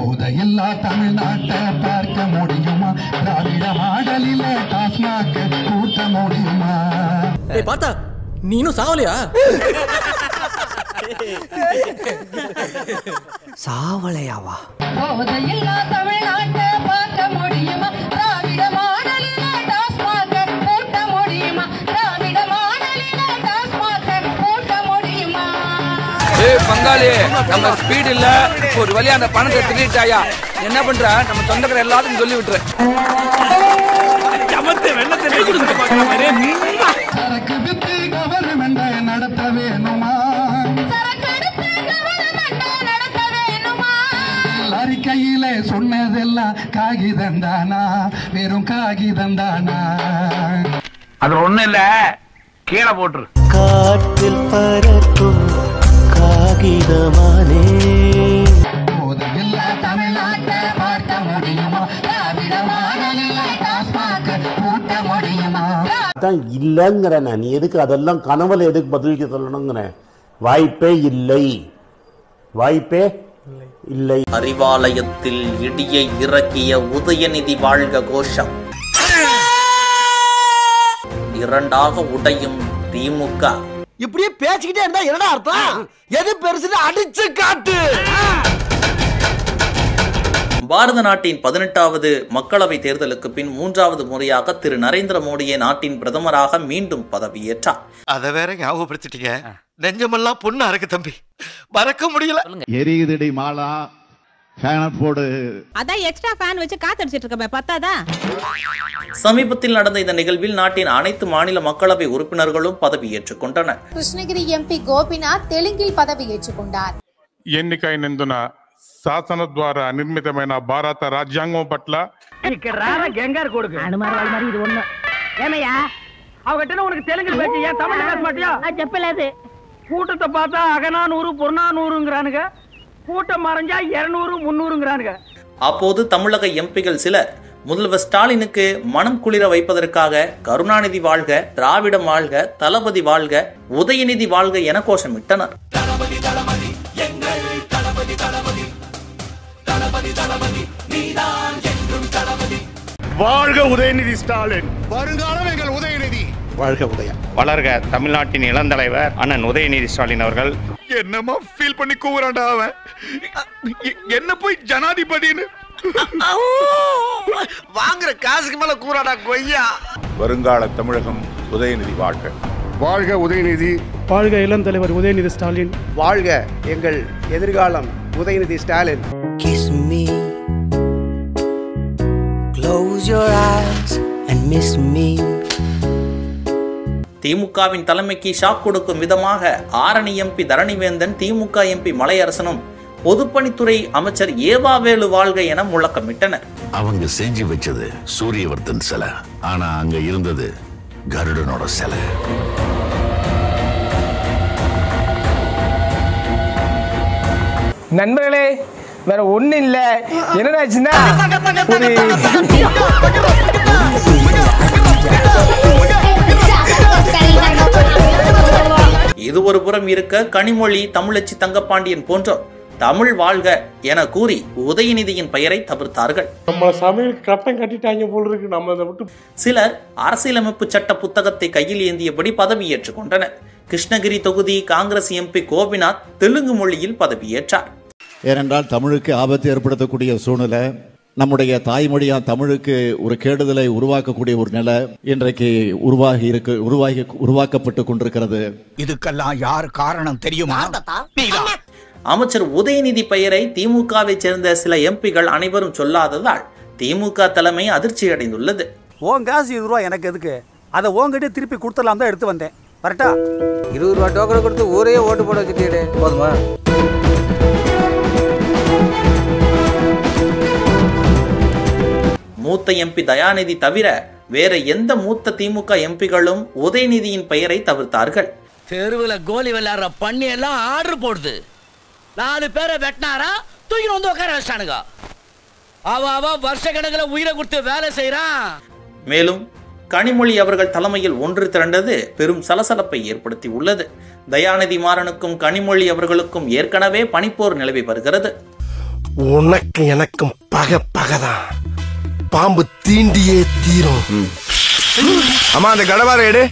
போதையில்லா தமிழ்நாட்டை பார்க்க முடியுமா? திராவிட மாடலில டாஸ்மாக் கூட்ட முடியுமா? பார்த்தா நீனும் சாவலையா? சாவலையாவா? போதையில்லா தமிழ்நாட்டை பார்க்க முடியுமா? திராவிட மாடலில டாஸ்மாக் கூட்ட முடியுமா? திராவிட மாடலில டாஸ்மாக் கூட்ட முடியுமா? பங்காளி, நம்ம ஸ்பீட் இல்ல, ஒரு வழியா அந்த பணத்தை திருட்டாயா என்ன பண்ற? நம்ம சொந்தக்கார எல்லாத்துக்கும் சொல்லி விட்டுரு. சரக்கு வித்து கவர்மெண்ட் நடத்த வேணுமா? அறிக்கையில சொன்னதெல்லாம் காகிதம் தானா? வெறும் காகிதம் தானா? அது ஒண்ணு இல்ல, கீழே போட்டுரு. காற்றில் பறக்கும் காகிதமானே. போதையில்லா தமிழ்நாட்டை பார்க்க முடியுமா? திராவிட மாடலில் டாஸ்மாக் கூட்ட முடியுமா? இல்லங்கிற நீ எதுக்கு அதெல்லாம் கனவுல எதுக்கு பதிலுக்கு சொல்லணுங்கிற? வாய்ப்பே இல்லை, வாய்ப்பே இல்லை. அறிவாலயத்தில் இடியை இறக்கிய உதயநிதி வாழ்க கோஷம். இரண்டாக உடையும் திமுக. இப்படியே பேசிக்கிட்டே இருந்தா என்னடா அர்த்தம்? எது பெருசுன்னு அடிச்சு காட்டு. பாரத நாட்டின் 18வது மக்களவை தேர்தலுக்கு பின் 3வது முறையாக திரு நரேந்திர மோடியே நாட்டின் பிரதமராக மீண்டும் பதவியேற்றார். அத வேற ஞாபகப்படுத்திட்டீங்க. நெஞ்சமெல்லாம் பொண்ணு அறக்கு தம்பி, மறக்க முடியல. எரியுதடி மாலா, ஃபேன் போடு. அதான் எக்ஸ்ட்ரா ஃபேன் வச்சு காத்தடிச்சிட்டு இருக்கமே, பத்தாதா? சமீபத்தில் நடந்த இந்த நிகழ்வில் நாட்டின் அனைத்து மாநில மக்களவை உறுப்பினர்களும் பதவியேற்றுக் கொண்டனர். கிருஷ்ணகிரி எம்பி கோபிநாத் தெலுங்கில் பதவியேற்றுக் கொண்டார். ఎన్నికైనందున శాసన ద్వారా నిర్మితమైన భారత రాజ్యాంగం పట్ల చెప్పలేదు. கூட்டத்தை பார்த்தா அகநானூறு புறநானூறுங்கிறானுங்க, கூட்டம் மறைஞ்சா 200 300ங்கிறானுங்க. அப்போது தமிழக எம்பிகள் சிலர் முதல்வர் ஸ்டாலினுக்கு மனம் குளிர வைப்பதற்காக கருணாநிதி வாழ்க, திராவிடம் வாழ்க, தளபதி வாழ்க, உதயநிதி வாழ்க என கோஷமிட்டனர். வாழ்க உதயநிதி ஸ்டாலின், வருங்காலம் எங்கள் உதயநிதி. வாழ்க உதயா, வளர்க தமிழ்நாட்டின் இளந்தலைவர் அண்ணன் உதயநிதி ஸ்டாலின் அவர்கள். என்னமா ஃபீல் பண்ணி கூவுறான்டா அவன், என்ன போய் ஜனாதிபதின்னு வாங்குற காசுக்கு மேல கூறாடா கொய்யா. வருங்கால தமிழகம் உதயநிதி வாழ்க. வாழ்க உதயநிதி, வாழ்க இளம் தலைவர் உதயநிதி ஸ்டாலின், வாழ்க எங்கள் எதிர்காலம் Udhayanidhi Stalin. Kiss me, close your eyes and miss me. திமுகவின் தலைமைக்கு ஷாக் கொடுக்கும் விதமாக ஆரணி எம்பி தரணிவேந்தன், திமுக எம்பி மலையரசனும் பொதுப்பணித்துறை அமைச்சர் ஏவாவேலு வாழ்க என முழக்கமிட்டனர். அவங்க செஞ்சு வச்சது சூரியவர்தன் சிலை, ஆனா அங்க இருந்தது கருடனோட சிலை. நண்பர்களே, வேற ஒண்ணு இல்ல, என்னடாச்சுன்னா இது ஒரு புறம் இருக்க, கனிமொழி, தமிழச்சி தங்கப்பாண்டியன் போன்றோர் தமிழ் வாழ்க என கூறி உதயநிதியின் பெயரை தவிர்த்தார்கள். நம்ம சமையல் கட்டம் கட்டிட்டாங்க போல இருக்கு. நம்ம அதை விட்டு சிலர் அரசியலமைப்பு சட்ட புத்தகத்தை கையில் ஏந்தியபடி பதவியேற்றுக் கொண்டனர். கிருஷ்ணகிரி தொகுதி காங்கிரஸ் எம்பி கோபிநாத் தெலுங்கு மொழியில் பதவியேற்றார். ஏனென்றால் தமிழுக்கு ஆபத்து ஏற்படுத்தக்கூடிய சூழ்நிலை, நம்முடைய தாய்மொழியா தமிழுக்கு ஒரு கேடுதலை உருவாக்கக்கூடிய ஒரு நிலை இன்றைக்கு உருவாக்கப்பட்டு கொண்டிருக்கிறது. இதுக்கெல்லாம் யார் காரணம் தெரியுமா? அமைச்சர் உதயநிதி பெயரை திமுகவை சேர்ந்த சில எம்பிகள் அனைவரும் சொல்லாததால் திமுக தலைமை அதிர்ச்சி அடைந்துள்ளது. உன் காசு 20 ரூபா எனக்கு எதுக்கு? அதை உங்ககிட்ட திருப்பி கொடுத்துடலாம் தான் எடுத்து வந்தேன். கரெக்டா? 20 ரூபா டோக்கன் கொடுத்து ஊரே ஓட்டு போட வச்சுட்டே போதுமா? மூத்த எம்பி தயாநிதி தவிர வேற எந்த மூத்த திமுக எம்பிகளும் உதயநிதியின் பெயரை தவிர்த்தார்கள். தெருவுல கோலி விளையாடுற பண்ணி எல்லாம் ஆர்டர் போடுது. 4 பேரை வெட்டினாரா தூக்கி வந்து உட்கார வச்சானுங்க. அவ வருஷ கணக்கில் உயிரை கொடுத்து வேலை செய்யறான். மேலும் கனிமொழி அவர்கள் தலைமையில் ஒன்று திரண்டது பெரும் சலசலப்பை ஏற்படுத்தி உள்ளது. தயாநிதி மாறனுக்கும் கனிமொழி அவர்களுக்கும் ஏற்கனவே பனிப்போர் நிலவி வருகிறது. உனக்கு எனக்கும் பகதான். பாம்பு தீண்டியே தீரும். அம்மா அந்த கடப்பாறை எடு.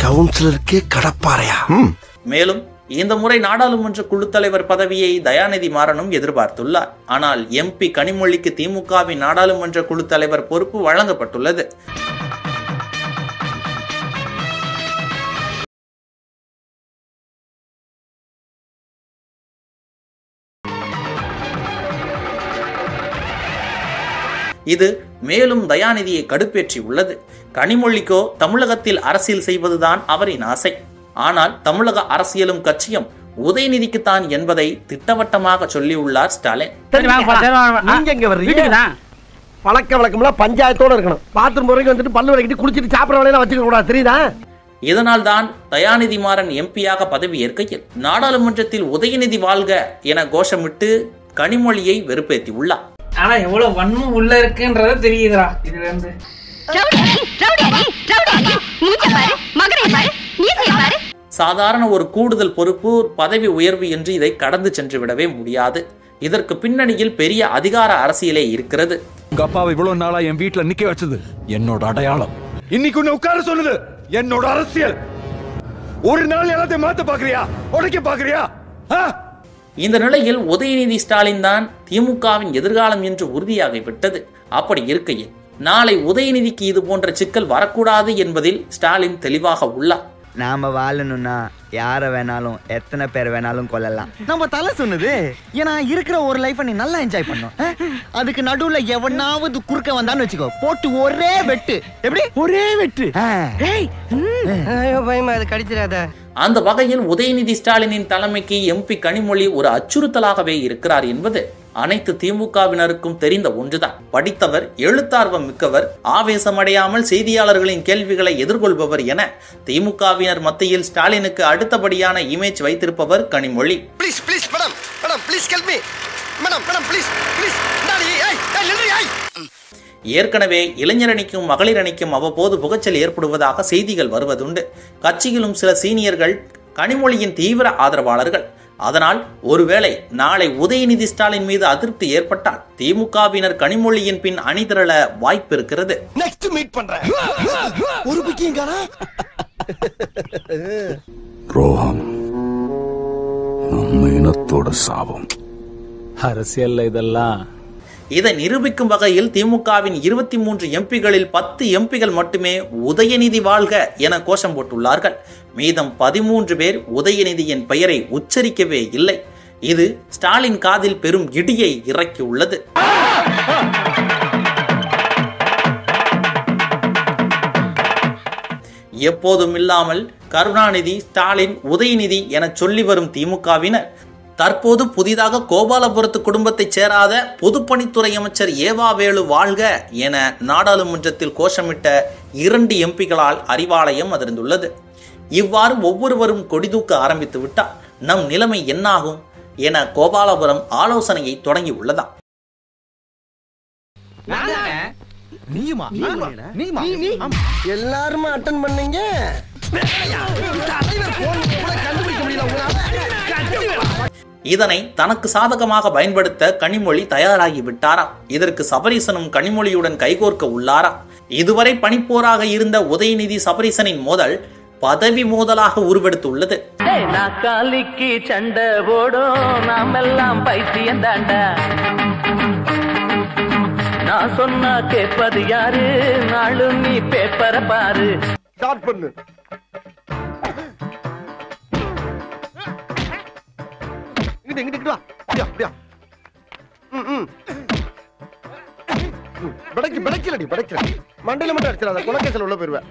கவுன்சிலருக்கே கடப்பாறையா? மேலும் இந்த முறை நாடாளுமன்ற குழு தலைவர் பதவியை தயாநிதி மாறனும் எதிர்பார்த்துள்ளார். ஆனால் எம்பி கனிமொழிக்கு திமுகவின் நாடாளுமன்ற குழு தலைவர் பொறுப்பு வழங்கப்பட்டுள்ளது. இது மேலும் தயாநிதியை கடுப்பேற்றி உள்ளது. கனிமொழிக்கோ தமிழகத்தில் அரசியல் செய்வதுதான் அவரின் ஆசை. ஆனால் தமிழக அரசியலும் கட்சியும் உதயநிதிக்குத்தான் என்பதை திட்டவட்டமாக சொல்லியுள்ளார் ஸ்டாலின். பழக்க வழக்கம்லாம் பஞ்சாயத்தோட இருக்கணும். பாத்ரூம் முறைக்கு வந்துட்டு பல்லு வரைக்கிட்டு குளிச்சிட்டு சாப்பிட வேலையெல்லாம் வச்சுக்க கூடாது, தெரியுதா? இதனால் தான் தயாநிதி மாறன் எம்பியாக பதவி ஏற்கையில் நாடாளுமன்றத்தில் உதயநிதி வாழ்க என கோஷமிட்டு கனிமொழியை வெறுப்பேற்றி உள்ளார். ஆனா எவ்வளவு வன்மம் உள்ள இருக்குன்றத தெரியுதுடா இதுல இருந்து. சாதாரண ஒரு கூடுதல் பொறுப்பு, பதவி உயர்வு என்று இதை கடந்து சென்று விடவே முடியாது. இதற்கு பின்னணியில் பெரிய அதிகார அரசியலே இருக்கிறது. உங்க அப்பாவை இவ்வளவு நாளா என் வீட்டுல நிக்க வச்சது என்னோட அடையாளம். இன்னைக்கு உன்னை உட்கார சொன்னது என்னோட அரசியல். ஒரு நாள் எல்லாத்தையும் மாத்த பாக்குறியா, உடைக்க பாக்குறியா? இந்த நிலையில் உதயநிதி ஸ்டாலின் தான் திமுகவின் எதிர்காலம் என்று உறுதியாகிவிட்டது. அப்படி இருக்கையில் நாளை உதயநிதிக்கு இது போன்ற சிக்கல் வரக்கூடாது என்பதில் ஸ்டாலின் தெளிவாக உள்ளார். நாம வாழணும்னா யார வேணாலும் எத்தனை பேர் வேணாலும் கொல்லலாம். நம்ம தலை சொன்னது. ஏன்னா இருக்கிற ஒரு லைஃபை நீ நல்லா என்ஜாய் பண்ணும். அதுக்கு நடுவுல எவனாவது குறுக்க வந்தான்னு வச்சுக்கோ, போட்டு ஒரே வெட்டு. எப்படி? ஒரே வெட்டு. பயமா அது கடிச்சிடாத. அந்த வகையில் உதயநிதி ஸ்டாலினின் தலைமைக்கு எம்பி கனிமொழி ஒரு அச்சுறுத்தலாகவே இருக்கிறார் என்பது அனைத்து திமுகவினருக்கும் தெரிந்த ஒன்றுதான். படித்தவர், எழுத்தார்வம் மிக்கவர், ஆவேசமடையாமல் செய்தியாளர்களின் கேள்விகளை எதிர்கொள்பவர் என திமுகவினர் மத்தியில் ஸ்டாலினுக்கு அடுத்தபடியான இமேஜ் வைத்திருப்பவர் கனிமொழி. ஏற்கனவே இளைஞர் அணிக்கும் மகளிர் அணிக்கும் அவ்வப்போது புகைச்சல் ஏற்படுவதாக செய்திகள் வருவதுண்டு. கட்சியிலும் சில சீனியர்கள் கனிமொழியின் தீவிர ஆதரவாளர்கள். அதனால் ஒருவேளை நாளை உதயநிதி ஸ்டாலின் மீது அதிருப்தி ஏற்பட்டால் திமுகவினர் கனிமொழியின் பின் அணிதிரள வாய்ப்பு இருக்கிறது. சாபம் அரசியல் இதெல்லாம். இதை நிரூபிக்கும் வகையில் திமுகவின் 23 எம்பிகளில் 10 எம்பிகள் மட்டுமே உதயநிதி வாழ்க என கோஷம் போட்டுள்ளார்கள். மீதம் 13 பேர் உதயநிதியின் பெயரை உச்சரிக்கவே இல்லை. இது ஸ்டாலின் காதில் பெரும் இடியை இறக்கியுள்ளது. எப்போதும் இல்லாமல் கருணாநிதி, ஸ்டாலின், உதயநிதி என சொல்லி வரும் திமுகவினர் தற்போது புதிதாக கோபாலபுரத்து குடும்பத்தைச் சேராத பொதுப்பணித்துறை அமைச்சர் ஏவா வேலு வாழ்க என நாடாளுமன்றத்தில் கோஷமிட்ட 2 எம்பிகளால் அறிவாலயம் அதிர்ந்துள்ளது. இவ்வாறு ஒவ்வொருவரும் கொடிதூக்க ஆரம்பித்து விட்டால் நம் நிலைமை என்னாகும் என கோபாலபுரம் ஆலோசனையை தொடங்கி உள்ளதா. எல்லாருமே அட்டன் பண்ணீங்க. இதனை தனக்கு சாதகமாக பயன்படுத்த கனிமொழி தயாராகி விட்டாரா? இதற்கு சபரீசனும் கனிமொழியுடன் கைகோர்க்க உள்ளாரா? இதுவரை பணிப்போராக இருந்த உதயநிதி சபரீசனின் மோதல் பதவி மோதலாக உருவெடுத்துள்ளது. நாக்காலிக்கு சண்டை போடும் நாமெல்லாம் பைத்தியம் தாண்டா. நான் சொன்னா கேட்பது யாரு? நாளும் நீ பேப்பர பாரு. ஸ்டார்ட் பண்ணு. மண்டையில மட்டும் அடிச்சிடாத, குலக்கேசல் உள்ள போயிருவேன்.